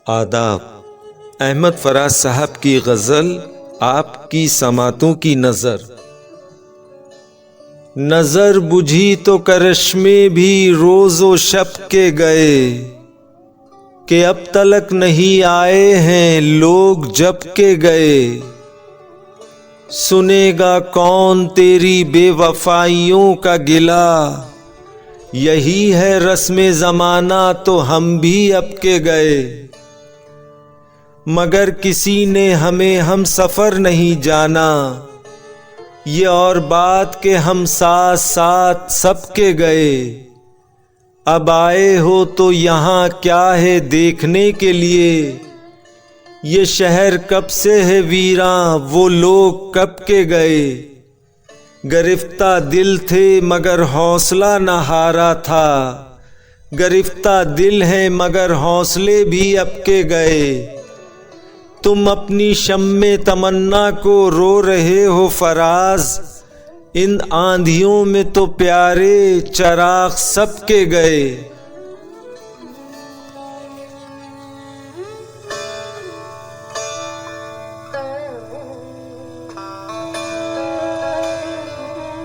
आदाब। अहमद फराज साहब की गज़ल आपकी समातों की नज़र। नज़र बुझी तो करिश्मे भी रोज़ो शब के गए, कि अब तलक नहीं आए हैं लोग जब के गए। सुनेगा कौन तेरी बेवफाइयों का गिला, यही है रस्मे ज़माना तो हम भी अब के गए। मगर किसी ने हमें हम सफ़र नहीं जाना, ये और बात के हम साथ साथ सबके गए। अब आए हो तो यहाँ क्या है देखने के लिए, ये शहर कब से है वीरां वो लोग कब के गए। गिरफ्ता दिल थे मगर हौसला न हारा था, गिरफ्ता दिल है मगर हौसले भी अब के गए। तुम अपनी शम्मे तमन्ना को रो रहे हो फराज, इन आंधियों में तो प्यारे चराग सबके गए।